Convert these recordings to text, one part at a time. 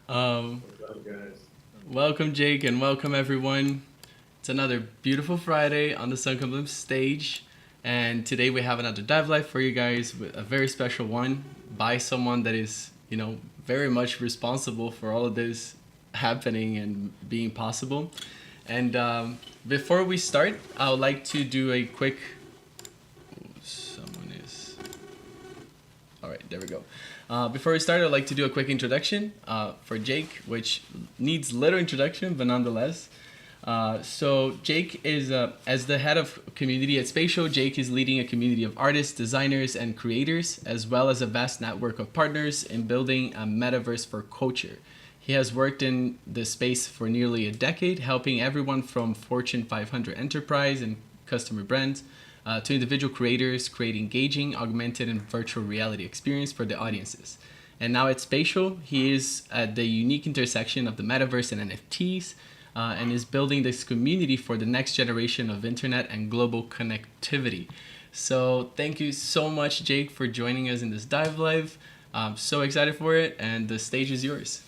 Um, What's up, guys? Welcome, Jake, and welcome everyone. It's another beautiful Friday on the Sunken Blimp stage, and today we have another dive live for you guys with a very special one by someone that is, very much responsible for all of this happening and being possible. And before we start, I would like to do a quick. Someone is. All right, there we go. Before we start, I'd like to do a quick introduction for Jake, which needs little introduction, but nonetheless. So Jake is, as the head of community at Spatial, Jake is leading a community of artists, designers, and creators, as well as a vast network of partners in building a metaverse for culture. He has worked in the space for nearly a decade, helping everyone from Fortune 500 enterprise and customer brands to individual creators create engaging, augmented, and virtual reality experience for the audiences. And now at Spatial, he is at the unique intersection of the metaverse and NFTs, and is building this community for the next generation of internet and global connectivity. So thank you so much, Jake, for joining us in this dive live. I'm so excited for it, and the stage is yours.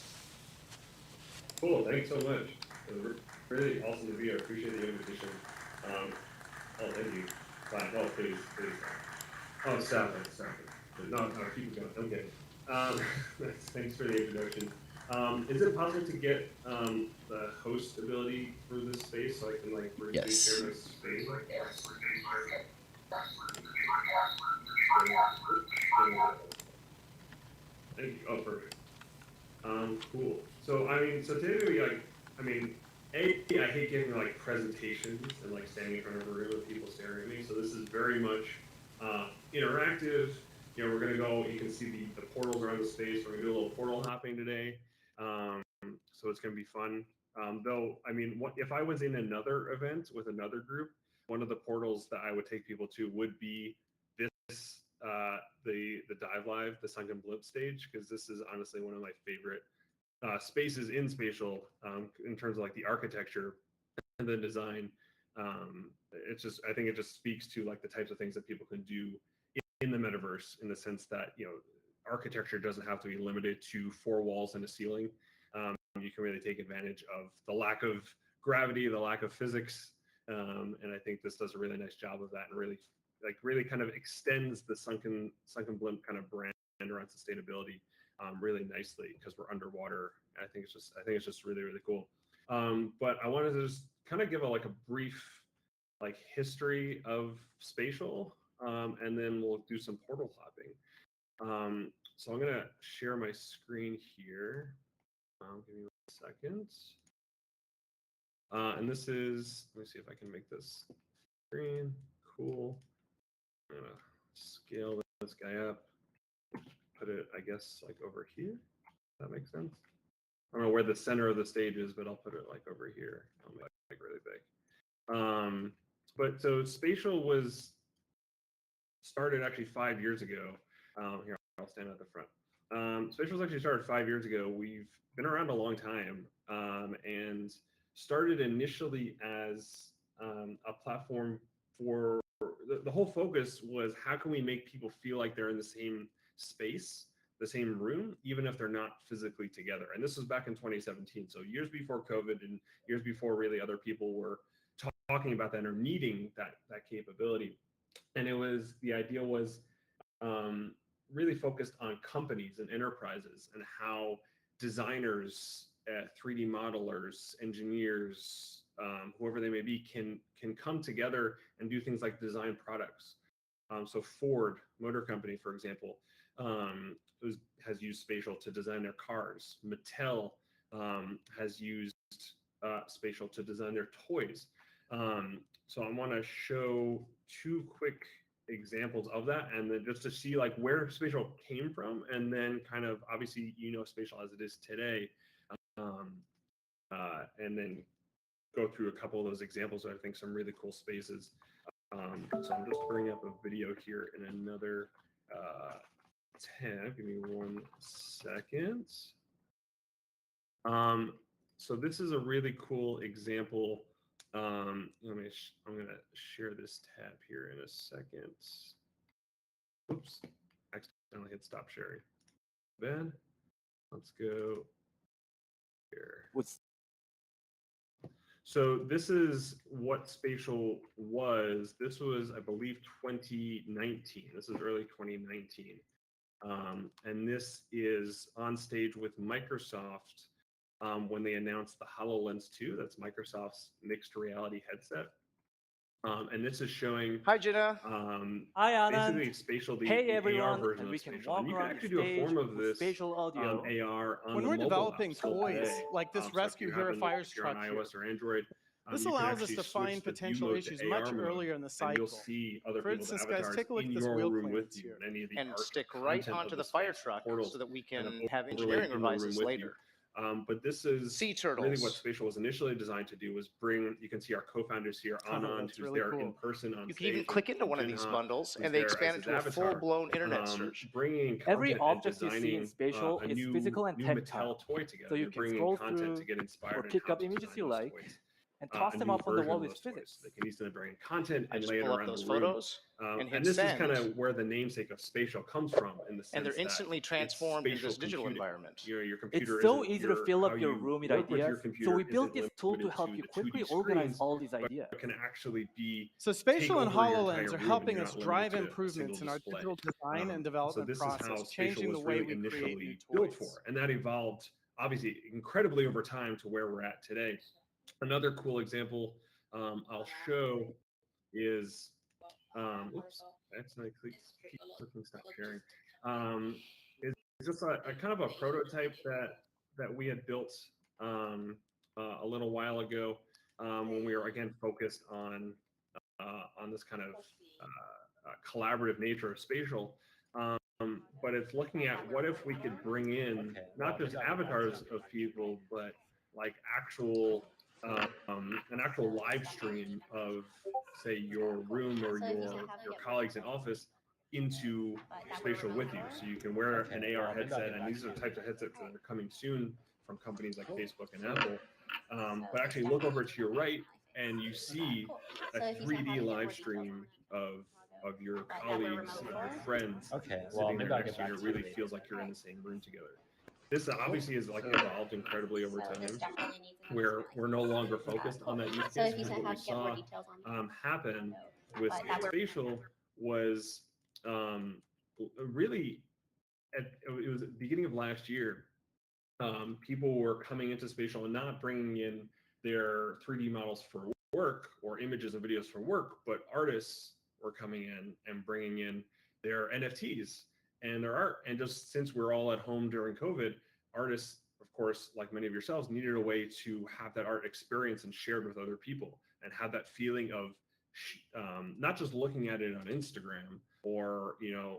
Cool. Thanks so much. It was really awesome to be here. I appreciate the invitation. Um, thank you. Fine. Please. Stop it. No, keep it going. Okay. Um, thanks for the introduction. Is it possible to get the host ability for this space so I can like briefly share Yes. my screen? Thank you. Oh, perfect. Cool. So today we like, I mean, I hate giving like presentations and like standing in front of a room of people staring at me. So this is very much interactive. We're gonna go. You can see the portals around the space. We're gonna do a little portal hopping today. So it's gonna be fun. Though, I mean, what if I was in another event with another group? One of the portals that I would take people to would be this the dive live, the Sunken Blimp stage, because this is honestly one of my favorite spaces in spatial in terms of like the architecture and the design. It's just I think it just speaks to like the types of things that people can do in the metaverse in the sense that architecture doesn't have to be limited to four walls and a ceiling. You can really take advantage of the lack of gravity, the lack of physics, and I think this does a really nice job of that, and really kind of extends the sunken blimp kind of brand around sustainability really nicely because we're underwater. I think it's just really cool. But I wanted to just kind of give like a brief like history of spatial, and then we'll do some portal hopping. So I'm gonna share my screen here. Give me 1 second. And this is, let me see if I can make this screen. Cool. I'm gonna scale this guy up. Put it, I guess, like over here. That makes sense. I don't know where the center of the stage is, but I'll put it like over here. I'll make it like really big. But so Spatial was started actually 5 years ago. Here, I'll stand at the front. Spatial was actually started 5 years ago. We've been around a long time, and started initially as a platform for the whole focus was how can we make people feel like they're in the same space, the same room, even if they're not physically together. And this was back in 2017, so years before COVID and years before really other people were talking about that or needing that capability. And the idea was um, really focused on companies and enterprises and how designers, 3D modelers, engineers, whoever they may be, can come together and do things like design products. So Ford Motor Company, for example, has used spatial to design their cars. Mattel has used spatial to design their toys. So I want to show two quick examples of that, and then just to see like where spatial came from, and then kind of obviously spatial as it is today, um, and then go through a couple of those examples. I think some really cool spaces. So I'm just bringing up a video here in another uh, tab. Give me 1 second. Um, so this is a really cool example. I'm gonna share this tab here in a second. Oops, accidentally hit stop sharing. Then let's go here. What's So this is what Spatial was. This was, I believe, 2019. This is early 2019. And this is on stage with Microsoft when they announced the HoloLens 2. That's Microsoft's mixed reality headset. And this is showing Hi, Jenna. Hi, Anand. basically Spatial, the Hey AR everyone, version and of we can Spatial. walk And you can around the actually do a form stage of with this spatial audio. AR on When the we're mobile developing app still toys today. like this So if rescue you here happen- at Fire if you're on Structure, iOS or Android, this you can allows us actually to find switch the view potential mode to issues AR much mode, earlier in the and cycle. you'll see other For people's instance, guys, avatars take a look in at this your wheel room with clearance you, here. and any of the And art stick right content onto of the fire space, truck portals so that we kind of can have overlaid engineering in the room revises with later. But this is Sea really what turtles. Spatial was initially designed to do, was bring, you can see our co-founders here, Anand, That's who's really there cool. in person on You can stage, even click into and one of these Jinha, bundles, who's and they there as expand his it to a avatar, full-blown internet search. bringing content Every and object you see in designing Spatial a is new, physical and new tactile. Mattel toy together. So you They're can bringing scroll content to through get inspired or and pick how up to images design you those like toys. and toss A them new up on the version wall of with those toys. physics. They can easily bring in content I and just lay it pull up around those the room. photos and hit And this is send. kind of where the namesake of Spatial comes from, in the sense And they're that instantly it's transformed into spatial this digital computing. environment. Your It's computer so isn't easy to fill how up your you room with work with your ideas, so computer we built isn't this tool to limited help you the 2D quickly organize screens, all these but ideas. can actually be So take Spatial and over your HoloLens entire are room, and helping you're us not drive limited to a single improvements in our display. digital design and So development this is how process, Spatial changing the was way really we create new initially built toys. for, and that evolved obviously incredibly over time to where we're at today. Another cool example I'll show is, oops, I accidentally keep clicking stop sharing. Is just a kind of a prototype that we had built a little while ago when we were again focused on this kind of collaborative nature of Spatial. But it's looking at what if we could bring in not just avatars of people, but like actual an actual live stream of, say, your room or your colleagues in office into Spatial with you. So you can wear an AR headset, and these are the types of headsets that are coming soon from companies like Facebook and Apple. But actually look over to your right, and you see a 3D live stream of your colleagues, of your friends sitting there next to you. It really feels like you're in the same room together. This obviously is like evolved incredibly over time, where we're no longer focused on that use case. Because what we saw happen with Spatial was really it was at the beginning of last year. People were coming into Spatial and not bringing in their 3D models for work or images and videos for work, but artists were coming in and bringing in their NFTs and their art. And just since we're all at home during COVID, artists, of course, like many of yourselves, needed a way to have that art experience and shared with other people, and have that feeling of not just looking at it on Instagram or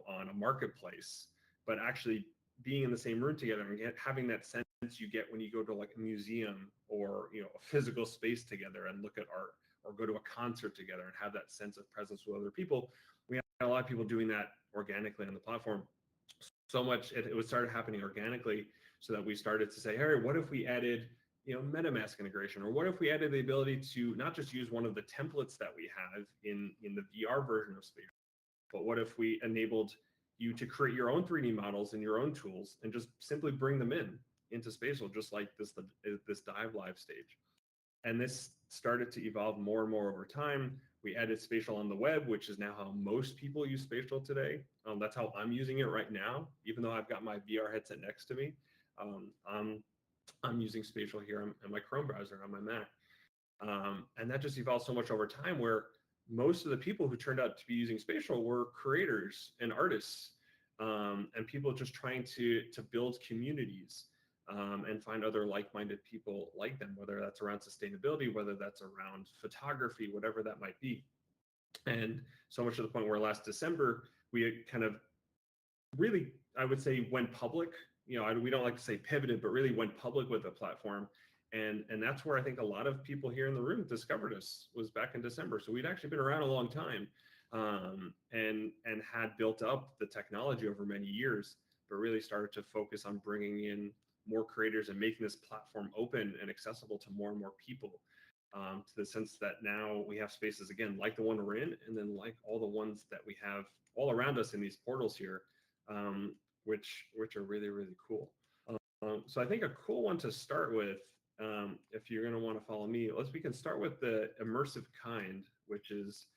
on a marketplace, but actually being in the same room together and having that sense you get when you go to like a museum or a physical space together and look at art, or go to a concert together and have that sense of presence with other people. We had a lot of people doing that organically on the platform. So much it was started happening organically, so that we started to say, hey, what if we added MetaMask integration, or what if we added the ability to not just use one of the templates that we have in the VR version of Spatial, but what if we enabled you to create your own 3D models and your own tools and just simply bring them into Spatial, just like this Dive Live stage. And this started to evolve more and more over time. We added Spatial on the web, which is now how most people use Spatial today. That's how I'm using it right now, even though I've got my VR headset next to me. I'm using Spatial here in my Chrome browser on my Mac. And that just evolved so much over time, where most of the people who turned out to be using Spatial were creators and artists, and people just trying to build communities and find other like-minded people like them, whether that's around sustainability, whether that's around photography, whatever that might be. And so much to the point where last December, we kind of really, I would say, went public. We don't like to say pivoted, but really went public with the platform. And that's where I think a lot of people here in the room discovered us, was back in December. So we'd actually been around a long time, and had built up the technology over many years, but really started to focus on bringing in more creators and making this platform open and accessible to more and more people, to the sense that now we have spaces, again, like the one we're in, and then like all the ones that we have all around us in these portals here, which are really, really cool. So I think a cool one to start with, if you're going to want to follow me, we can start with the immersive kind, which is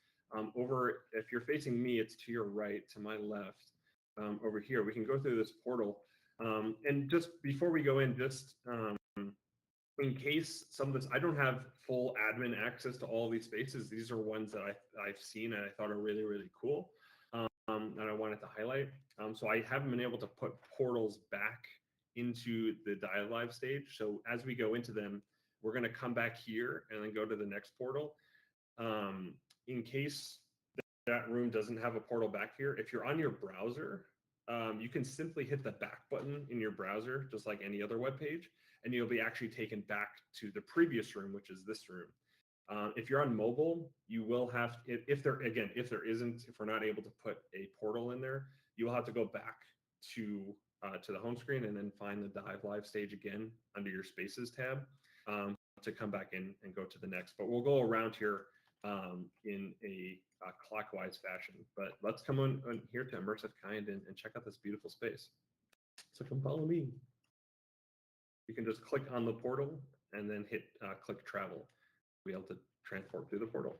over, if you're facing me, it's to your right, to my left. Over here, we can go through this portal. And just before we go in, just in case some of this, I don't have full admin access to all these spaces. These are ones that I've seen and I thought are really, really cool. And I wanted to highlight. So I haven't been able to put portals back into the dive live stage. So as we go into them, we're going to come back here and then go to the next portal. In case that room doesn't have a portal back here, if you're on your browser, you can simply hit the back button in your browser, just like any other web page, and you'll be actually taken back to the previous room, which is this room. If you're on mobile, you will have, if we're not able to put a portal in there, you will have to go back to the home screen and then find the dive live stage again under your spaces tab to come back in and go to the next. But we'll go around here in a clockwise fashion. But let's come on here to Immersive Kind and check out this beautiful space. So come follow me. You can just click on the portal and then hit click travel. Be able to transport through the portal.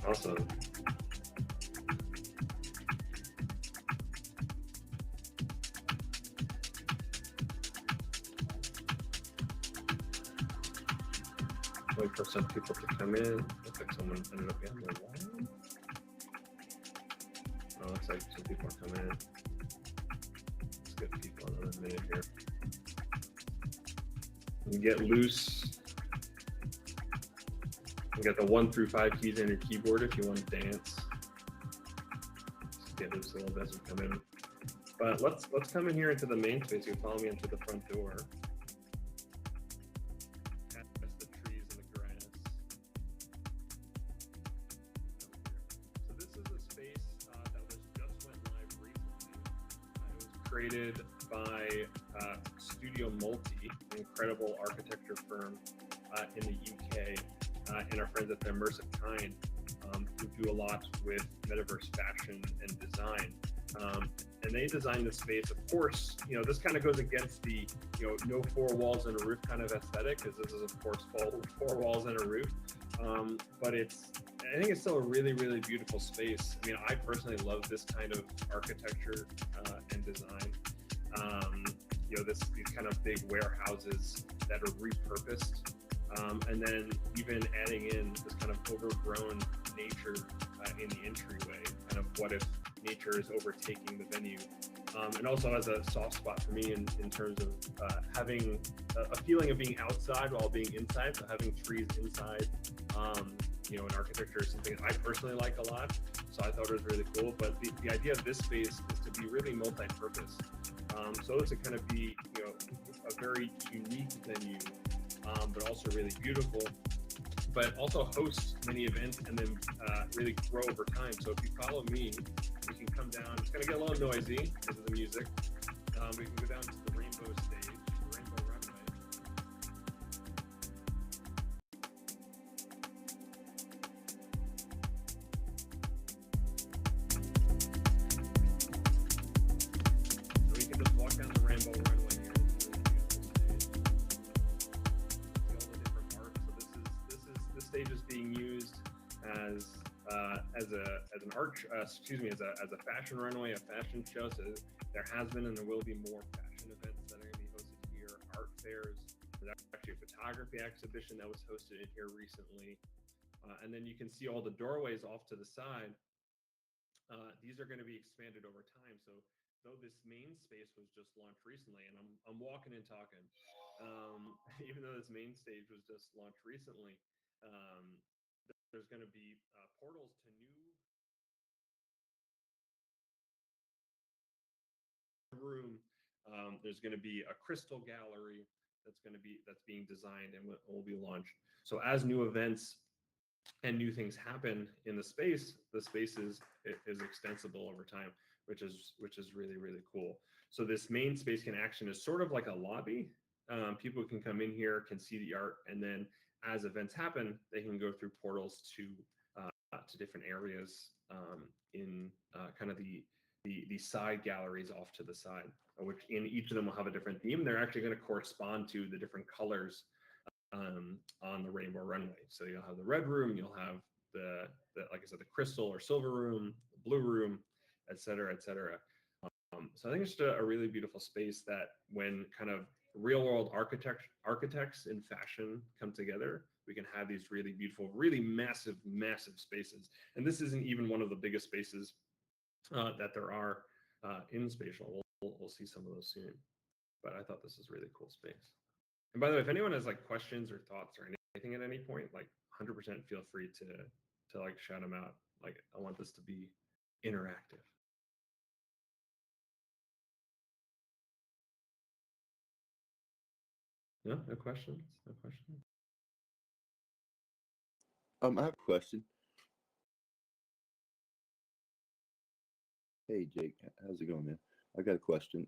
Awesome. Wait for some people to come in. Looks like someone ended up behind the wall. Oh, looks like some people are coming in. Let's get people another minute here. You can get loose. You got the 1 through 5 keys on your keyboard if you want to dance. Just get loose a little bit as we come in. But let's come in here into the main space. You follow me into the front door. That's the trees and the grass. So this is a space that just went live recently. It was created by Studio Multi, an incredible architecture firm in the UK, and our friends at the Immersive Kind, who do a lot with metaverse fashion and design. And they designed the space. Of course, this kind of goes against the, no 4 walls and a roof kind of aesthetic, because this is, of course, 4 walls and a roof. But I think it's still a really, really beautiful space. I mean, I personally love this kind of architecture and design. These kind of big warehouses that are repurposed. And then even adding in this kind of overgrown nature in the entryway, kind of what if nature is overtaking the venue. And also as a soft spot for me in terms of having a feeling of being outside while being inside, so having trees inside, in architecture is something that I personally like a lot, so I thought it was really cool. But the idea of this space is to be really multi-purpose. So this would kind of be, a very unique venue, but also really beautiful, but also host many events and then really grow over time. So if you follow me, we can come down. It's going to get a little noisy because of the music. We can go down to the rainbow stage, the rainbow runway. So we can just walk down the rainbow runway here. It's a beautiful stage. See all the different art. So this stage is being used as an art, as a fashion runway, a fashion show. So there has been and there will be more fashion events that are going to be hosted here, art fairs. There's actually a photography exhibition that was hosted in here recently. And then you can see all the doorways off to the side. These are going to be expanded over time. So though this main space was just launched recently, and I'm walking and talking, even though this main stage was just launched recently, there's going to be portals to new room. There's going to be a crystal gallery that's being designed and will be launched. So as new events and new things happen in the space is extensible over time, which is really, really cool. So this main space can action is sort of like a lobby. People can come in here, can see the art, and then as events happen, they can go through portals to different areas in kind of the side galleries off to the side, which in each of them will have a different theme. They're actually going to correspond to the different colors on the rainbow runway. So you'll have the red room, you'll have the like I said, the crystal or silver room, the blue room, et cetera, et cetera. So I think it's just a really beautiful space that when kind of real world architects in fashion come together, we can have these really beautiful, really massive spaces. And this isn't even one of the biggest spaces that there are in Spatial. We'll see some of those soon. But I thought this was a really cool space. And by the way, if anyone has like questions or thoughts or anything at any point, like 100% feel free to like shout them out. Like I want this to be interactive. No questions? No questions? I have a question. Hey Jake, how's it going, man? I got a question.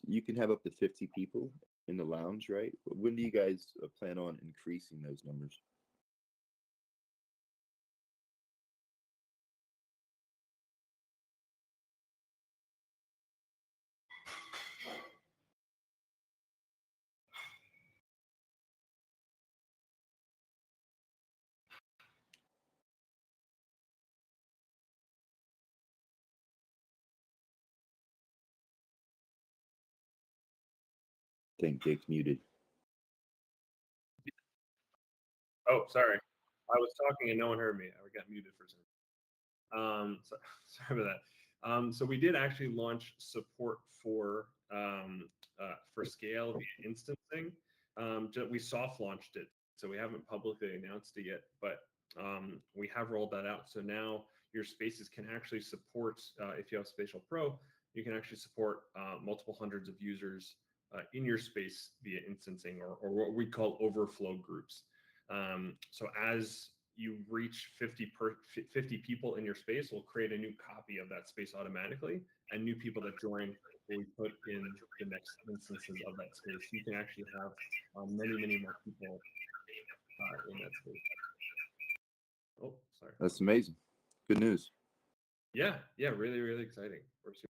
You can have up to 50 people in the lounge, right? When do you guys plan on increasing those numbers? I think Jake's muted. Oh, sorry. I was talking and no one heard me. I got muted for a second. Sorry about that. So we did actually launch support for scale via instancing. We soft launched it, so we haven't publicly announced it yet, but we have rolled that out. So now your spaces can actually support, if you have Spatial Pro, you can actually support multiple hundreds of users in your space via instancing or what we call overflow groups. So as you reach 50 people in your space, we'll create a new copy of that space automatically, and new people that join will be put in the next instances of that space. You can actually have many more people in that space. Oh, sorry. That's amazing. Good news. Yeah, really exciting. We're super.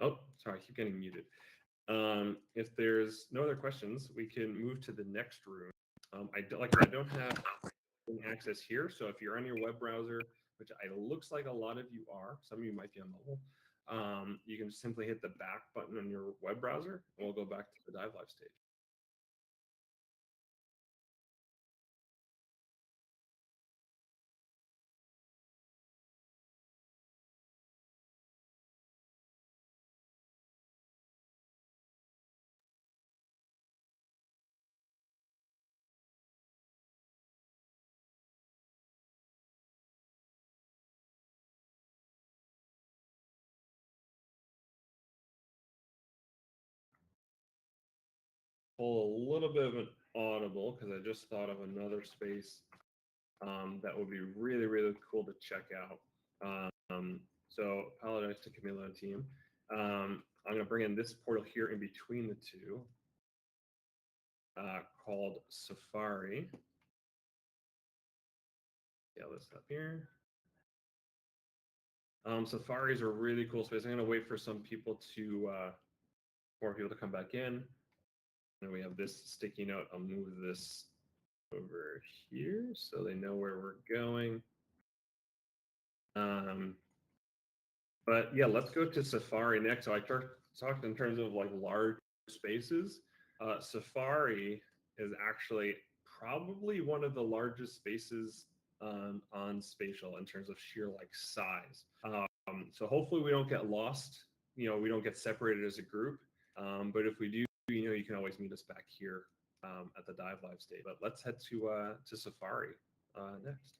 Oh, sorry, I keep getting muted. If there's no other questions, we can move to the next room. I don't have access here, so if you're on your web browser, which it looks like a lot of you are, some of you might be on mobile, you can simply hit the back button on your web browser, and we'll go back to the Dive Live stage. Pull a little bit of an audible because I just thought of another space that would be really cool to check out. So apologize to Camilo and team. I'm going to bring in this portal here in between the two called Safari. Scale this up here. Safari is a really cool space. I'm going to wait for some people to, more people to come back in. And we have this sticky note. I'll move this over here so they know where we're going. But yeah, let's go to Safari next. So I talked in terms of like large spaces. Safari is actually probably one of the largest spaces on Spatial in terms of sheer like size. So hopefully we don't get lost. We don't get separated as a group. But if we do, you can always meet us back here at the Dive Live stage. But let's head to Safari next.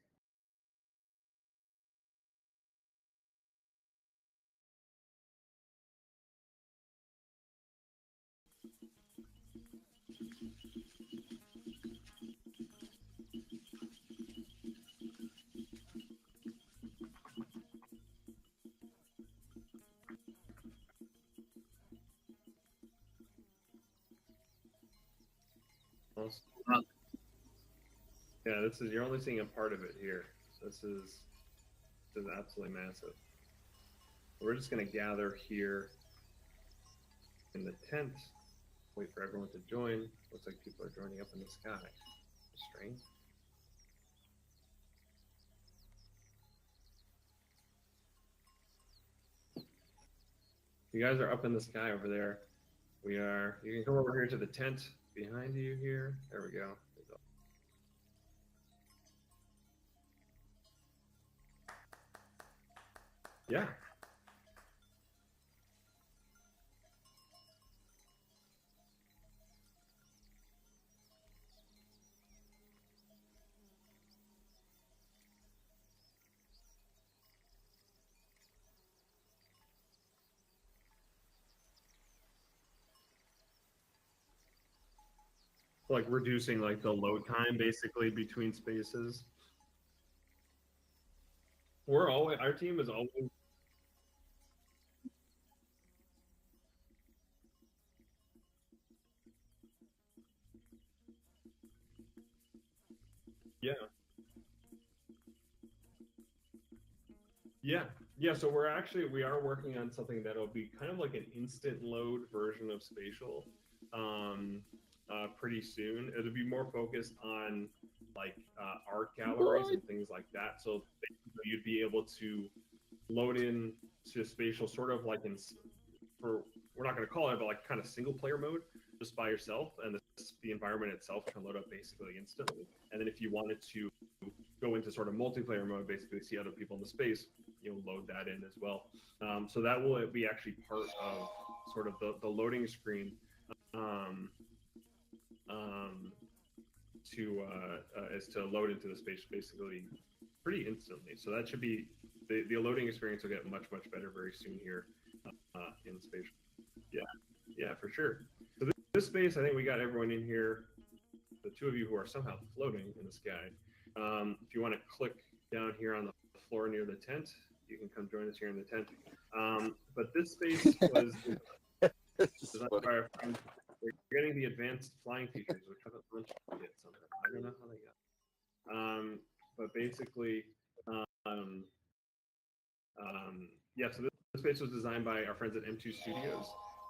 Yeah, you're only seeing a part of it here. So this is absolutely massive. We're just going to gather here in the tent, wait for everyone to join. Looks like people are joining up in the sky. Strange. You guys are up in the sky over there. You can come over here to the tent behind you here. There we go. Yeah. Like reducing like the load time basically between spaces. Our team is always. Yeah. Yeah. So we are working on something that'll be kind of like an instant load version of Spatial pretty soon. It'll be more focused on like art galleries and things like that. So you'd be able to load in to Spatial sort of like we're not going to call it, but like kind of single player mode just by yourself, and the environment itself can load up basically instantly. And then if you wanted to go into sort of multiplayer mode, basically see other people in the space, load that in as well. So that will be actually part of sort of the loading screen to load into the space basically pretty instantly. So that should be the loading experience will get much better very soon here in Spatial. Yeah, for sure. So this space, I think we got everyone in here. The two of you who are somehow floating in the sky. If you want to click down here on the floor near the tent, you can come join us here in the tent. But this space was designed by our friends. They're getting the advanced flying features, which I don't get something. I don't know how they got. But basically, yeah. So this space was designed by our friends at M2 Studios,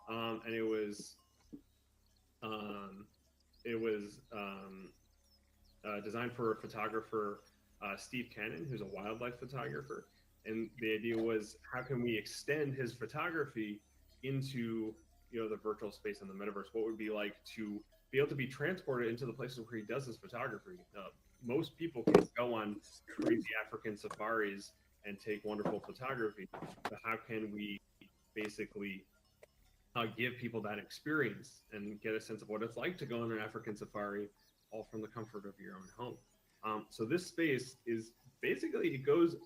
and it was designed for photographer Steve Cannon, who's a wildlife photographer. And the idea was, how can we extend his photography into the virtual space and the metaverse? What would it be like to be able to be transported into the places where he does his photography? Most people can go on crazy African safaris and take wonderful photography, but how can we basically give people that experience and get a sense of what it's like to go on an African safari, all from the comfort of your own home? So this space is basically, it goes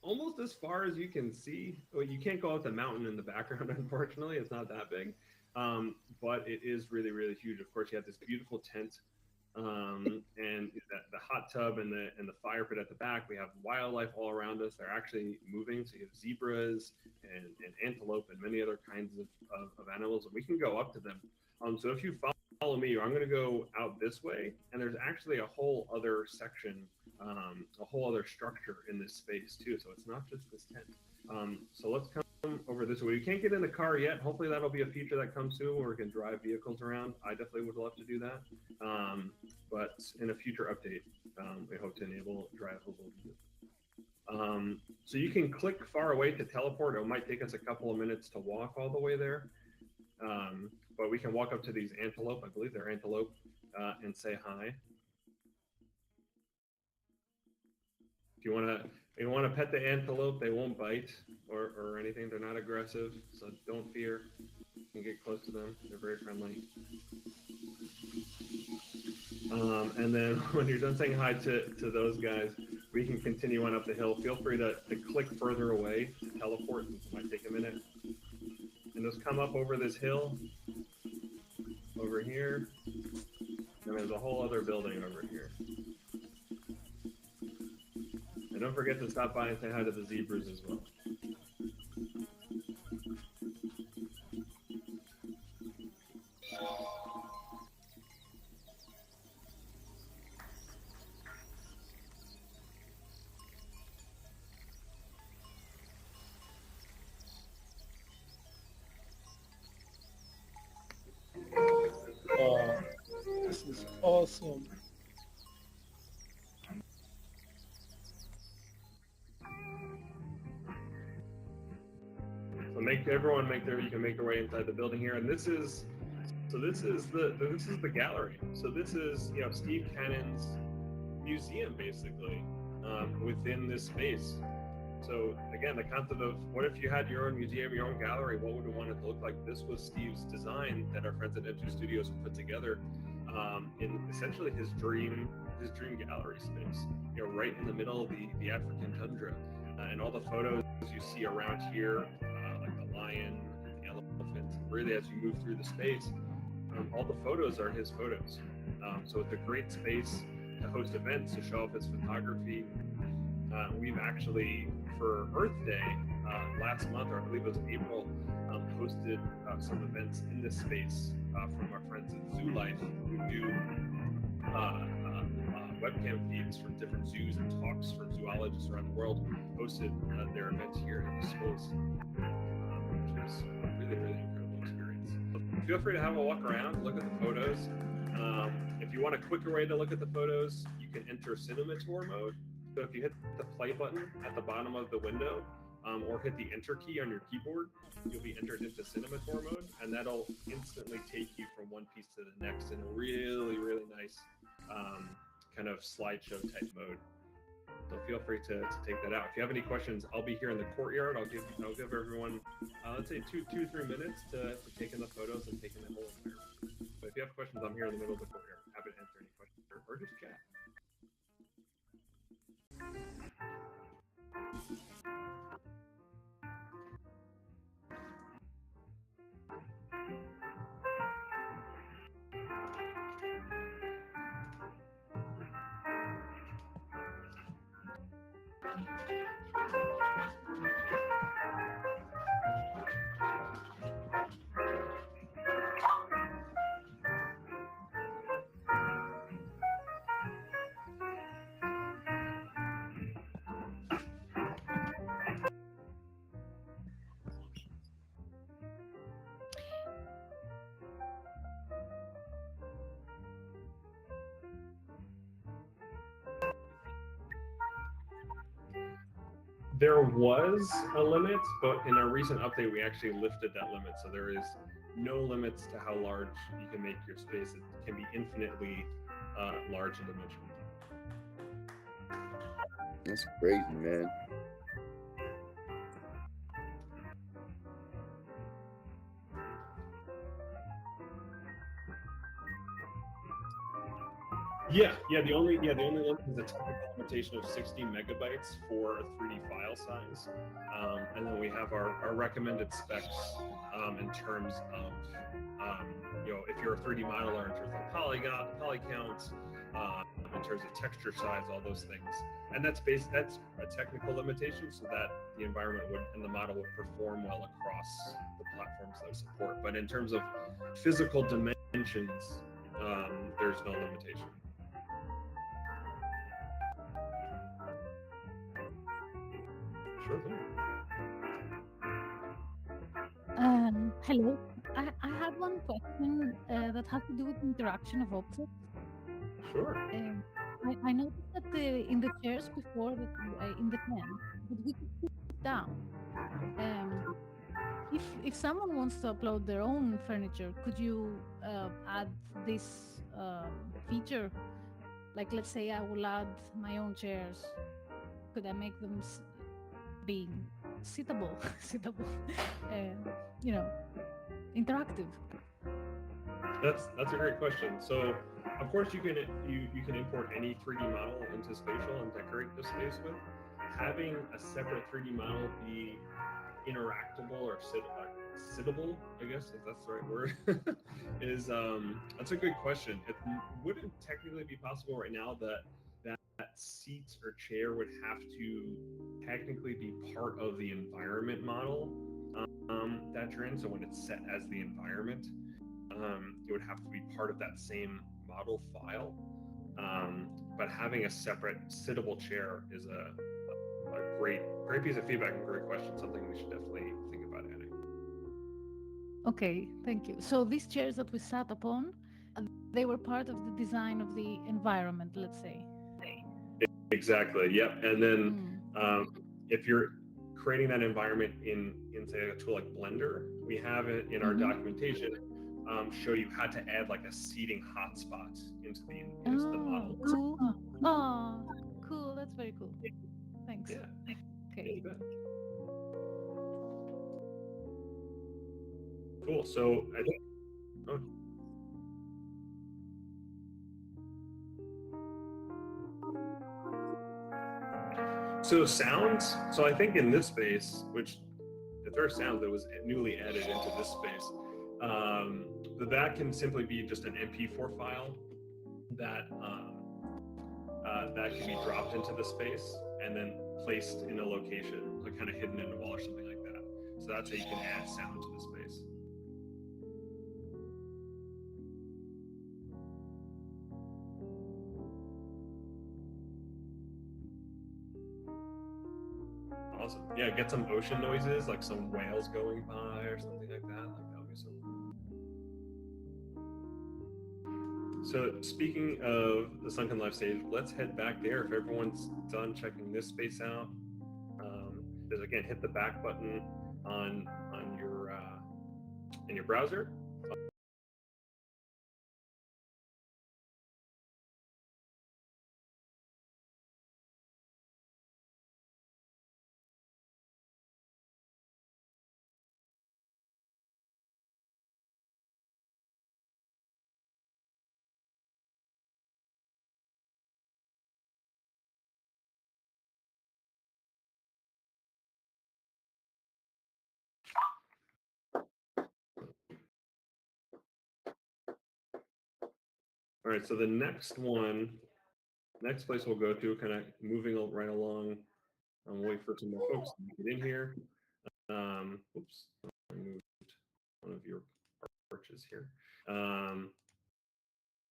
almost as far as you can see. Well, you can't go up the mountain in the background, unfortunately. It's not that big, but it is really huge. Of course, you have this beautiful tent, and the hot tub and the fire pit at the back. We have wildlife all around us. They're actually moving. So you have zebras and antelope and many other kinds of animals, and we can go up to them. So if you follow me, I'm going to go out this way, and there's actually a whole other section, a whole other structure in this space too. So it's not just this tent. So let's come over this way. You can't get in the car yet. Hopefully that'll be a feature that comes soon where we can drive vehicles around. I definitely would love to do that. But in a future update, we hope to enable drivable views. So you can click far away to teleport. It might take us a couple of minutes to walk all the way there. But we can walk up to these antelope, I believe they're antelope, and say hi. If you want to pet the antelope, they won't bite or anything. They're not aggressive, so don't fear. can get close to them. They're very friendly. And then when you're done saying hi to those guys, we can continue on up the hill. Feel free to click further away to teleport, since it might take a minute. And just come up over this hill, over here. And there's a whole other building over here. And don't forget to stop by and say hi to the zebras as well. Wow, this is awesome. So you can make their way inside the building here, and this is the gallery. So this is Steve Cannon's museum basically within this space. So again, the concept of what if you had your own museum, your own gallery, what would you want it to look like? This was Steve's design that our friends at N2 Studios put together in essentially his dream gallery space. Right in the middle of the African tundra, and all the photos you see around here, like the lion, the elephant. Really, as you move through the space, all the photos are his photos. So it's a great space to host events, to show off his photography. We've actually, for Earth Day last month, or I believe it was April, hosted some events in this space from our friends at Zoo Life, who do webcam feeds from different zoos and talks from zoologists around the world. Hosted their event here in this space, which was a really, really incredible experience. Feel free to have a walk around, look at the photos. If you want a quicker way to look at the photos, you can enter cinema tour mode. So if you hit the play button at the bottom of the window, or hit the enter key on your keyboard, you'll be entered into cinema tour mode, and that'll instantly take you from one piece to the next in a really, really nice kind of slideshow type mode. So feel free to take that out. If you have any questions, I'll be here in the courtyard. I'll give everyone, let's say 2-3 minutes to take in the photos and take in the whole environment. But if you have questions, I'm here in the middle of the courtyard. Happy to answer any questions or just chat. There was a limit, but in a recent update, we actually lifted that limit. So there is no limits to how large you can make your space. It can be infinitely large in dimension. That's crazy, man. Yeah. The only limit is a technical limitation of 60 megabytes for a 3D file size, and then we have our recommended specs in terms of if you're a 3D modeler, in terms of poly counts, in terms of texture size, all those things, and that's a technical limitation, so that the environment and the model would perform well across the platforms that support. But in terms of physical dimensions, there's no limitation. Sure thing. Hello. I had one question that has to do with interaction of objects. Sure. I noticed that in the chairs before, in the tent, that we could sit down. If someone wants to upload their own furniture, could you add this feature? Like, let's say I will add my own chairs. Could I make them be sittable? interactive? That's a great question. So, of course, you can import any 3D model into Spatial and decorate the space with. Having a separate 3D model be interactable or sittable, I guess if that's the right word, is that's a good question. It wouldn't technically be possible right now that seat or chair would have to technically be part of the environment model that you're in. So when it's set as the environment, it would have to be part of that same model file. But having a separate sittable chair is a great piece of feedback and great question. Something we should definitely think about adding. Okay, thank you. So these chairs that we sat upon, they were part of the design of the environment, let's say. Exactly. Yep. And then if you're creating that environment in say a tool like Blender, we have it in our documentation. Show you how to add like a seating hotspot into the model. Cool. Oh, cool. That's very cool. Thanks. Yeah. Okay. Yeah, cool. So I think. Oh. So sounds. So I think in this space, which the first sound that was newly added into this space, that can simply be just an MP4 file that that can be dropped into the space and then placed in a location, like kind of hidden in a wall or something like that. So that's how you can add sound to the space. Awesome. Yeah, get some ocean noises, like some whales going by or something like that. Like that would be so cool. So speaking of the Sunken Life stage, let's head back there. If everyone's done checking this space out, just again hit the back button on your in your browser. All right, so the next place we'll go to, kind of moving right along. We'll wait for some more folks to get in here. Oops, I moved one of your arches here. Trying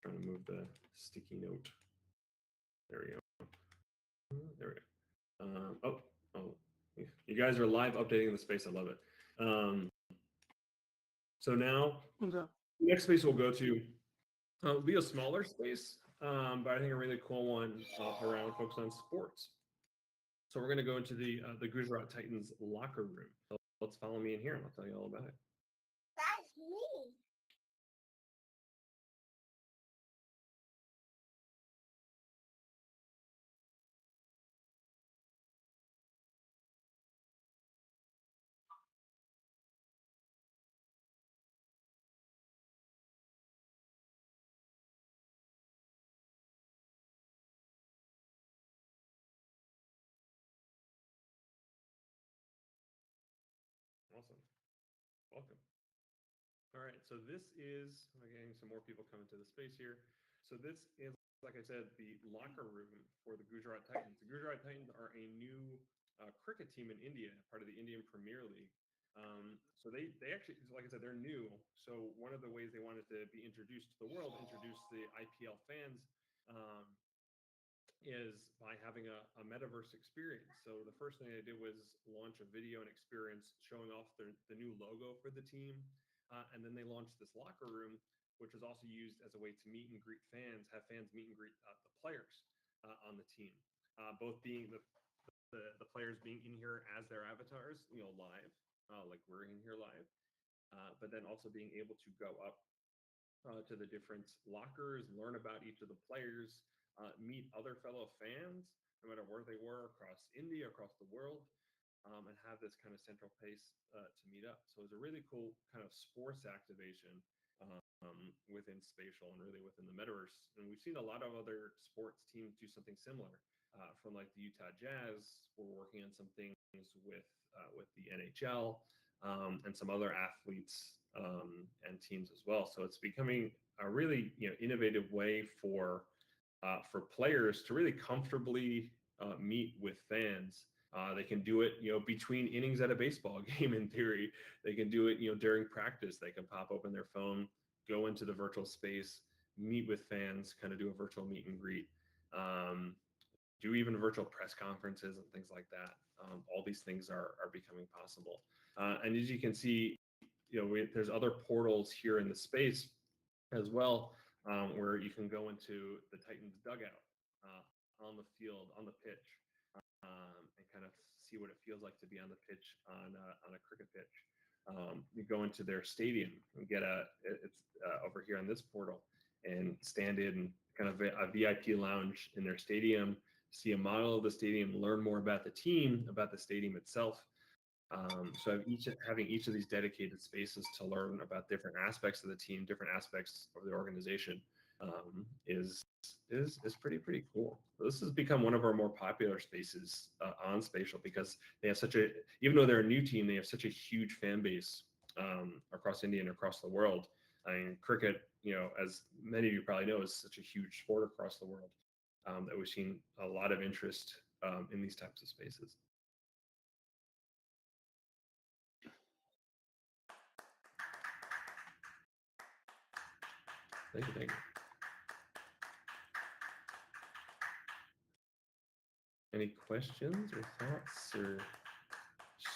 to move the sticky note. There we go. There we go. Oh, you guys are live updating the space. I love it. So now, the next space we'll go to will be a smaller space, but I think a really cool one around focused on sports. So we're going to go into the Gujarat Titans locker room. So let's follow me in here and I'll tell you all about it. That's me. Awesome. Welcome. All right, so this is, I'm getting some more people coming to the space here. So this is, like I said, the locker room for the Gujarat Titans. The Gujarat Titans are a new cricket team in India, part of the Indian Premier League. So they actually, like I said, they're new. So one of the ways they wanted to be introduced to the world, introduce the IPL fans, is by having a metaverse experience. So the first thing they did was launch a video and experience showing off the new logo for the team. And then they launched this locker room, which was also used as a way to meet and greet fans, have fans meet and greet the players on the team, both being the players being in here as their avatars, live, like we're in here live, but then also being able to go up to the different lockers, learn about each of the players, meet other fellow fans, no matter where they were across India, across the world. and have this kind of central place to meet up. So it's a really cool kind of sports activation within Spatial and really within the metaverse. And we've seen a lot of other sports teams do something similar. From like the Utah Jazz, we're working on some things with the NHL and some other athletes and teams as well. So it's becoming a really innovative way for players to really comfortably meet with fans. They can do it, between innings at a baseball game. In theory, they can do it, during practice. They can pop open their phone, go into the virtual space, meet with fans, kind of do a virtual meet and greet, do even virtual press conferences and things like that. All these things are becoming possible. And as you can see, there's other portals here in the space as well, where you can go into the Titans dugout on the field, on the pitch, and kind of see what it feels like to be on the pitch on a cricket pitch. You go into their stadium and get it's over here on this portal, and stand in kind of a VIP lounge in their stadium, see a model of the stadium, learn more about the team, about the stadium itself. So having each of these dedicated spaces to learn about different aspects of the team, different aspects of the organization, is pretty cool. This has become one of our more popular spaces on Spatial, because they have even though they're a new team, they have such a huge fan base across India and across the world. I mean, cricket, as many of you probably know, is such a huge sport across the world, that we've seen a lot of interest in these types of spaces. Thank you. Any questions or thoughts or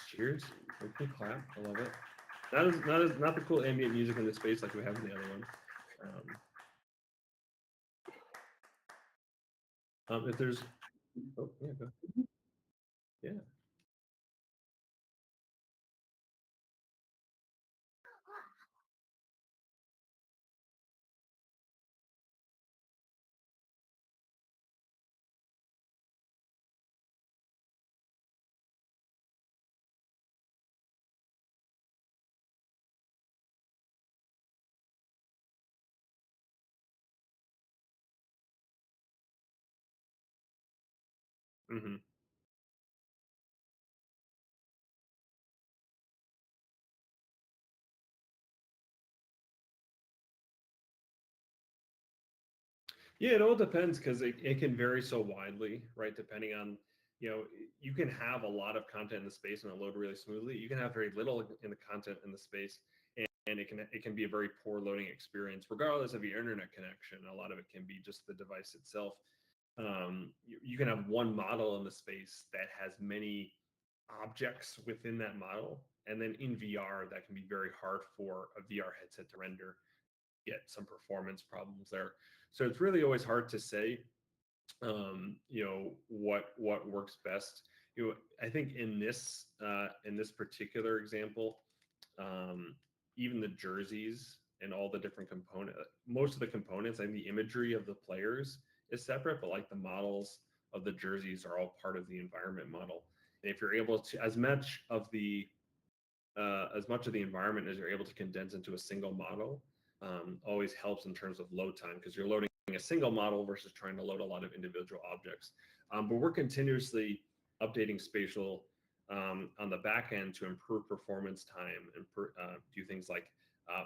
cheers? We can clap. I love it. Not the cool ambient music in the space like we have in the other one. If there's, oh yeah, go. Yeah. Mm-hmm. Yeah, it all depends, because it can vary so widely, right? Depending on, you can have a lot of content in the space and it'll load really smoothly. You can have very little in the content in the space, and it can be a very poor loading experience, regardless of your internet connection. A lot of it can be just the device itself. You can have one model in the space that has many objects within that model, and then in VR, that can be very hard for a VR headset to render. Get some performance problems there. So it's really always hard to say, what works best. I think in this particular example, even the jerseys and all the different most of the components, and the imagery of the players is separate, but like the models of the jerseys are all part of the environment model. And if you're able to, as much of the environment as you're able to condense into a single model, always helps in terms of load time, because you're loading a single model versus trying to load a lot of individual objects. But we're continuously updating Spatial on the back end to improve performance time and do things like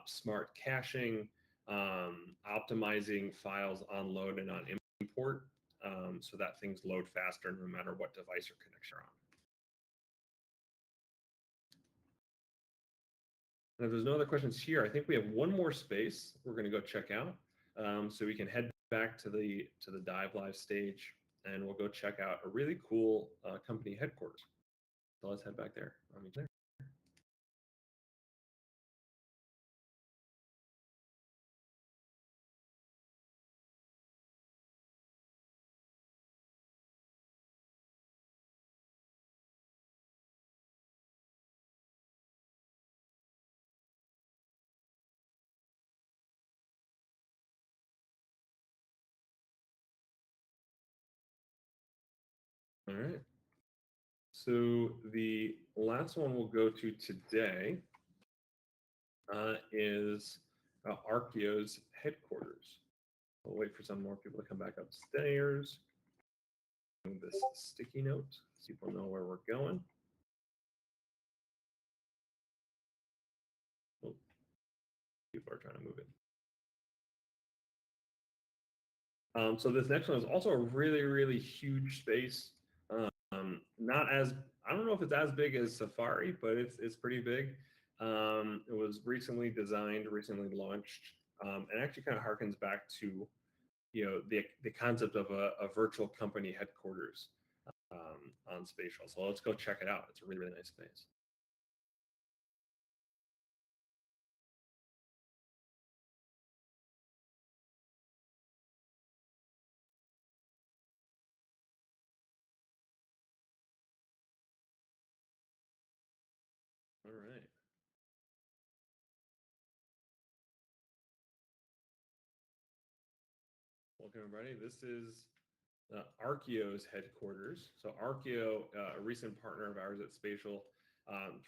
smart caching, optimizing files on load and on import, so that things load faster no matter what device or connection you're on. And if there's no other questions here, I think we have one more space we're going to go check out. So we can head back to the Dive Live stage, and we'll go check out a really cool company headquarters. So let's head back there. All right. So the last one we'll go to today is Archeo's headquarters. We'll wait for some more people to come back upstairs. This sticky note so people know where we're going. Oh, people are trying to move it. So this next one is also a really, really huge space. Not as, I don't know if it's as big as Safari, but it's pretty big. It was recently designed, recently launched, and actually kind of harkens back to, you know, the concept of a virtual company headquarters on Spatial. So let's go check it out. It's a really, really nice space. All right. Welcome, everybody. This is Archeo's headquarters. So Archeo, a recent partner of ours at Spatial,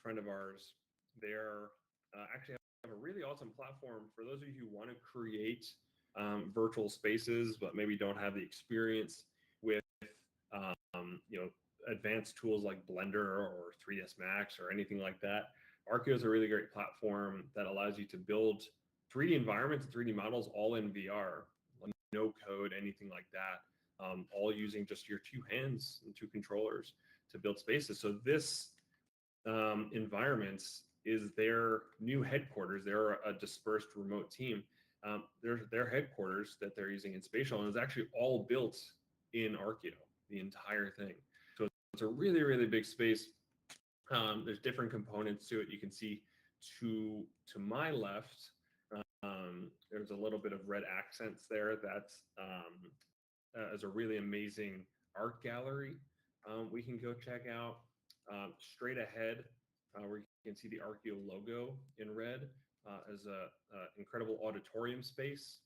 friend of ours, they're actually have a really awesome platform for those of you who want to create virtual spaces, but maybe don't have the experience with, you know, advanced tools like Blender or 3ds Max or anything like that. Archeo is a really great platform that allows you to build 3D environments and 3D models all in VR, no code, anything like that. All using just your 2 hands and 2 controllers to build spaces. So this environment is their new headquarters. They're a dispersed remote team. Their headquarters that they're using in Spatial, and it's actually all built in Archeo, the entire thing. So it's a really, really big space. There's different components to it. You can see to my left, there's a little bit of red accents there. That's is a really amazing art gallery we can go check out. Straight ahead, where you can see the Archeo logo in red, is a incredible auditorium space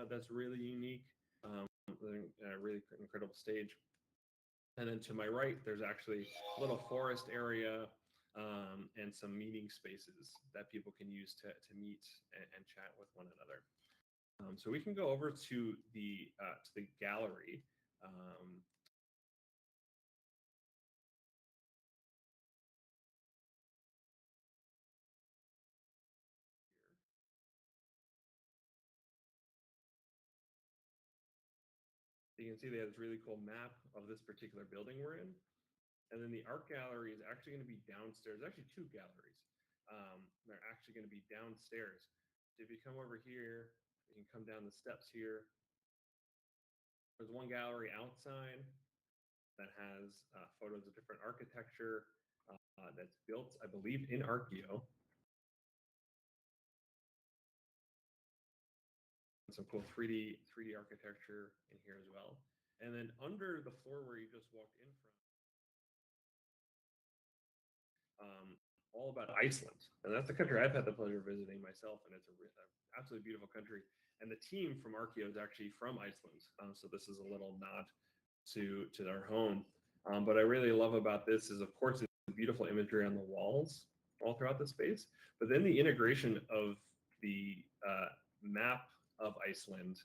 that's really unique, a really incredible stage. And then to my right, there's actually a little forest area and some meeting spaces that people can use to meet and chat with one another. So we can go over to the gallery. You can see they have this really cool map of this particular building we're in. And then the art gallery is actually going to be downstairs. There's actually 2 galleries. They're actually going to be downstairs. So if you come over here, you can come down the steps here. There's one gallery outside that has photos of different architecture that's built, I believe, in Archeo. Some cool 3D architecture in here as well. And then under the floor where you just walked in from, all about Iceland. And that's the country I've had the pleasure of visiting myself, and it's an absolutely beautiful country. And the team from Archeo is actually from Iceland. So this is a little nod to their home. But I really love about this is, of course, it's beautiful imagery on the walls all throughout the space, but then the integration of the map of Iceland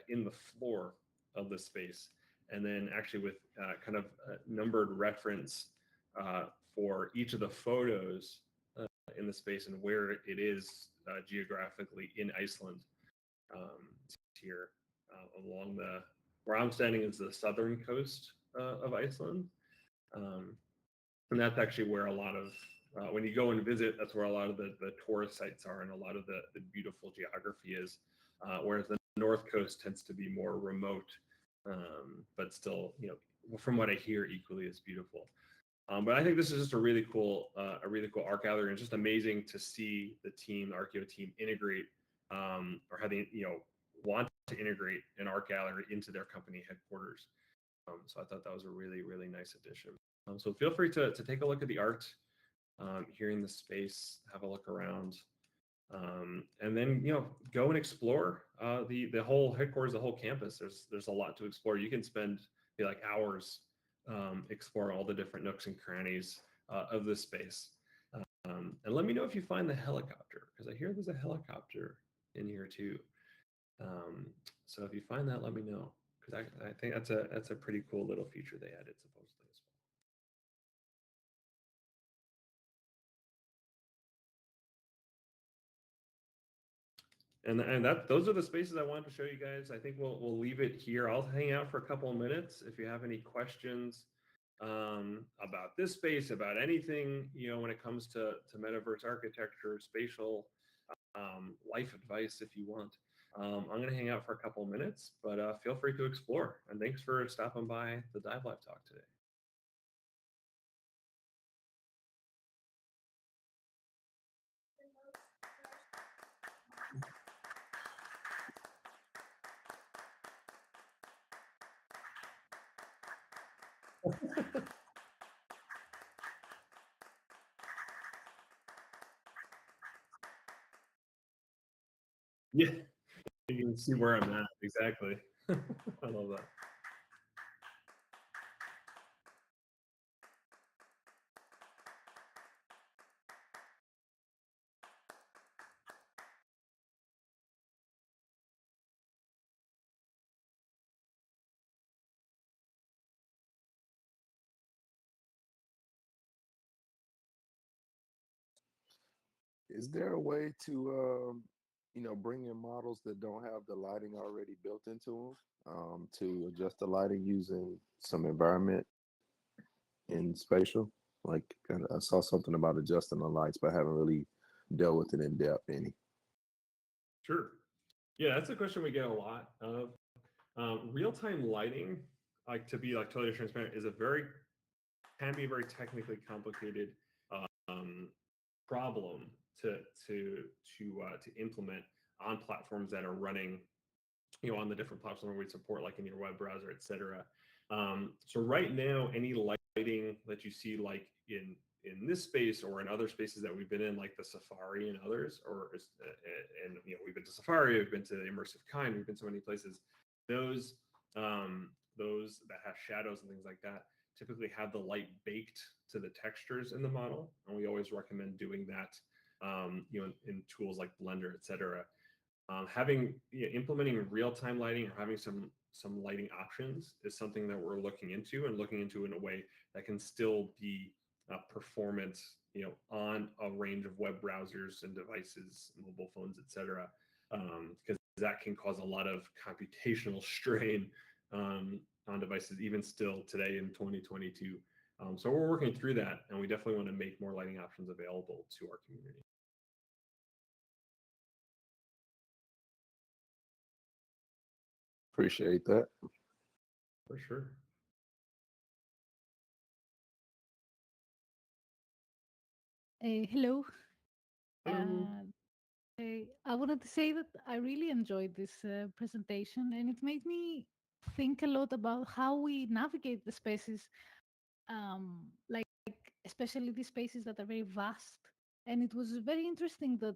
in the floor of the space, and then actually with kind of numbered reference for each of the photos in the space and where it is geographically in Iceland. Here along where I'm standing is the southern coast of Iceland. And that's actually where a lot of, when you go and visit, that's where a lot of the tourist sites are and a lot of the beautiful geography is. Whereas the north coast tends to be more remote, but still, you know, from what I hear, equally as beautiful. But I think this is just a really cool art gallery, and it's just amazing to see the Archeo team integrate, or how they, you know, want to integrate an art gallery into their company headquarters. So I thought that was a really, really nice addition. So feel free to take a look at the art here in the space, have a look around, and then, you know, go and explore the whole headquarters, the whole campus. There's a lot to explore. You can spend like hours explore all the different nooks and crannies of this space. And let me know if you find the helicopter, because I hear there's a helicopter in here too. So if you find that, let me know, because I think that's a pretty cool little feature they added supposedly as well. And that those are the spaces I wanted to show you guys. I think we'll leave it here. I'll hang out for a couple of minutes. If you have any questions about this space, about anything, when it comes to metaverse architecture, spatial life advice, if you want, I'm going to hang out for a couple of minutes. But feel free to explore. And thanks for stopping by the Dive Live talk today. Yeah, you can see where I'm at. Exactly. I love that. Is there a way to, bring in models that don't have the lighting already built into them, to adjust the lighting using some environment in spatial? Like, I saw something about adjusting the lights, but I haven't really dealt with it in depth any. Sure. Yeah, that's a question we get a lot of. Real-time lighting, like, to be like totally transparent, can be a very technically complicated um, problem to implement on platforms that are running, on the different platforms we support, like in your web browser, etc. So right now, any lighting that you see, like in this space or in other spaces that we've been in, like the Safari and others, and we've been to Safari, we've been to Immersive Kind, we've been to many places. Those that have shadows and things like that typically have the light baked to the textures in the model, and we always recommend doing that, in tools like Blender, etc. Implementing real-time lighting or having some lighting options is something that we're looking into in a way that can still be performance, on a range of web browsers and devices, mobile phones, etc. Because that can cause a lot of computational strain on devices, even still today in 2022. So we're working through that, and we definitely want to make more lighting options available to our community. Appreciate that. For sure. Hello. Hello. I wanted to say that I really enjoyed this presentation, and it made me think a lot about how we navigate the spaces, like especially these spaces that are very vast. And it was very interesting that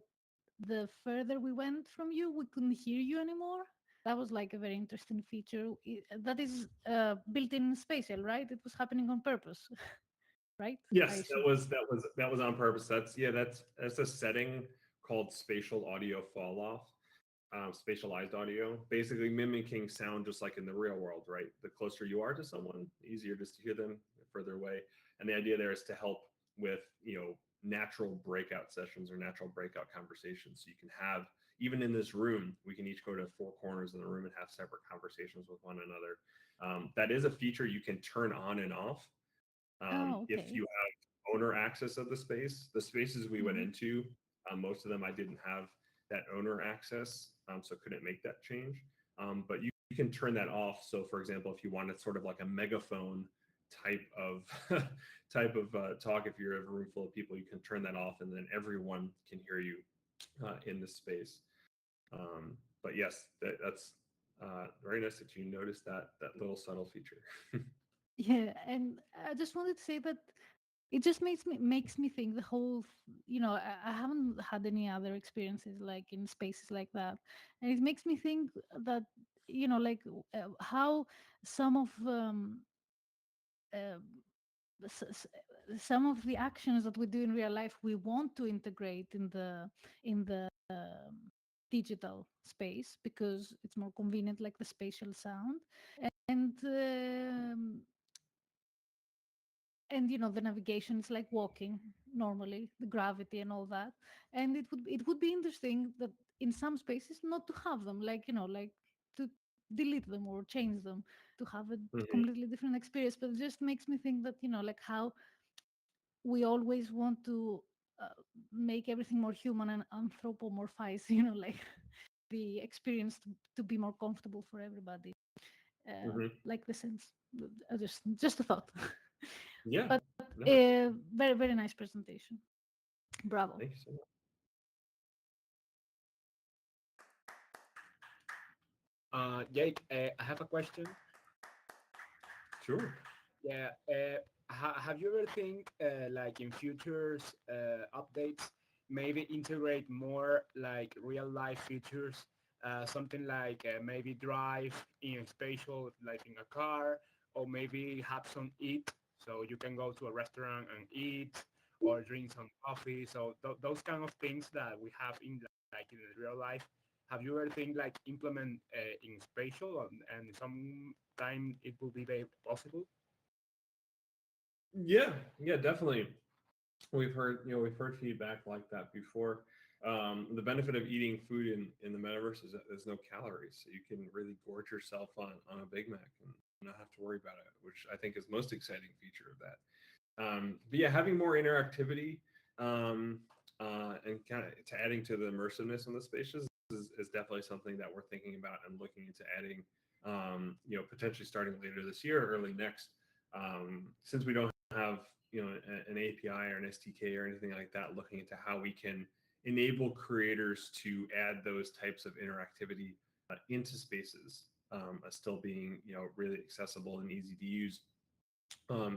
the further we went from you, we couldn't hear you anymore. That was like a very interesting feature. That is built in Spatial, right? It was happening on purpose, right? Yes, that was on purpose. That's a setting called spatial audio fall off, spatialized audio, basically mimicking sound just like in the real world, right? The closer you are to someone, the easier just to hear them, further away. And the idea there is to help with, natural breakout sessions or natural breakout conversations. So you can have, even in this room, we can each go to four corners in the room and have separate conversations with one another. That is a feature you can turn on and off. If Okay. you have owner access of the spaces we went into, most of them I didn't have that owner access, so couldn't make that change. But you can turn that off. So, for example, if you wanted sort of like a megaphone type of talk, if you're in a room full of people, you can turn that off, and then everyone can hear you in the space. But yes, that's very nice that you noticed that little subtle feature. Yeah, and I just wanted to say that it just makes me think the whole I haven't had any other experiences like in spaces like that, and it makes me think that like how some of some of the actions that we do in real life we want to integrate in the digital space because it's more convenient, like the spatial sound and and the navigation is like walking normally, the gravity and all that. And it would be interesting that in some spaces not to have them, like like to delete them or change them to have a Hmm. completely different experience. But it just makes me think that like how we always want to uh, make everything more human and anthropomorphize like the experience to be more comfortable for everybody, Hmm. like the sense. Just a thought. Yeah. But No, very, very nice presentation. Bravo. thank you so much. Jake, I have a question. Sure. Yeah, have you ever think like in futures updates, maybe integrate more like real life features, something like maybe drive in spatial, like in a car, or maybe have some eat, so you can go to a restaurant and eat or drink some coffee. So those kind of things that we have in like in the real life. Have you ever think like implement in spatial and sometime it will be very possible? Yeah, yeah, definitely. We've heard feedback like that before. The benefit of eating food in the metaverse is that there's no calories, so you can really gorge yourself on a Big Mac and not have to worry about it, which I think is the most exciting feature of that. But yeah, having more interactivity and kind of to adding to the immersiveness in the spaces is definitely something that we're thinking about and looking into adding. Potentially starting later this year or early next. Since we don't have an API or an SDK or anything like that, looking into how we can enable creators to add those types of interactivity into spaces, still being really accessible and easy to use,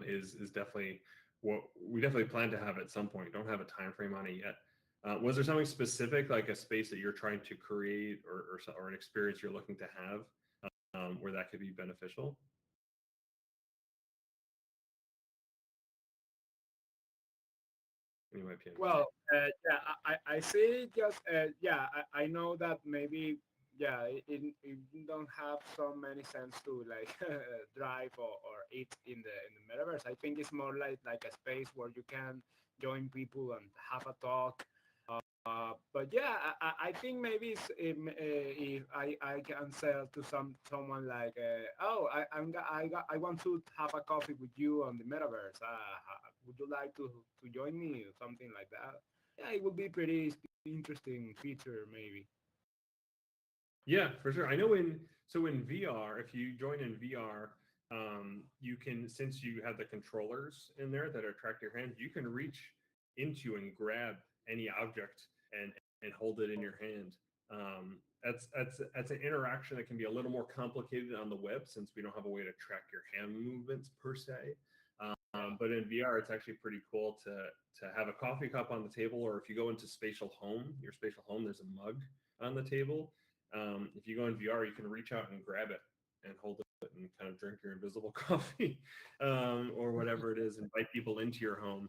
is definitely what we definitely plan to have at some point. Don't have a time frame on it yet. Was there something specific, like a space that you're trying to create or an experience you're looking to have where that could be beneficial? In my opinion. Well, yeah, I see. Just yeah, I know that maybe yeah, it don't have so many sense to like drive or eat in the metaverse. I think it's more like a space where you can join people and have a talk. But yeah, I think maybe if I can sell to someone like oh I want to have a coffee with you on the metaverse. Would you like to join me or something like that? Yeah, it would be pretty interesting feature maybe. Yeah, for sure. I know in VR, if you join in VR, you can, since you have the controllers in there that attract your hand, you can reach into and grab any object and hold it in your hand. That's an interaction that can be a little more complicated on the web since we don't have a way to track your hand movements per se. But in VR, it's actually pretty cool to have a coffee cup on the table, or if you go into your spatial home, there's a mug on the table. If you go in VR, you can reach out and grab it and hold it and kind of drink your invisible coffee or whatever it is. Invite people into your home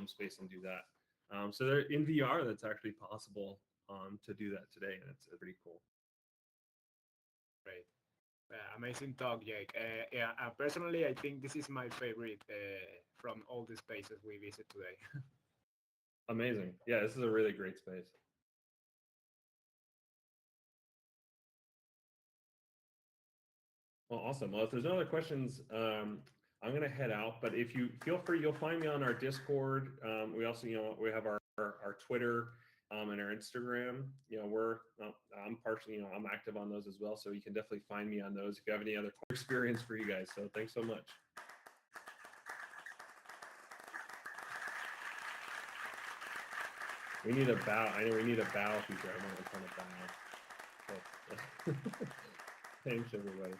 space and do that. So there, in VR, that's actually possible to do that today, and it's pretty cool. Right. Amazing talk, Jake. Yeah, personally, I think this is my favorite from all the spaces we visit today. Amazing. Yeah, this is a really great space. Well, awesome. Well, if there's no other questions, I'm going to head out. But if you feel free, you'll find me on our Discord. We also, we have our Twitter and our Instagram. I'm partially, I'm active on those as well. So you can definitely find me on those if you have any other experience for you guys. So thanks so much. We need a bow. I know we need a bow feature. I'm going to kind of bow. Thanks, everybody.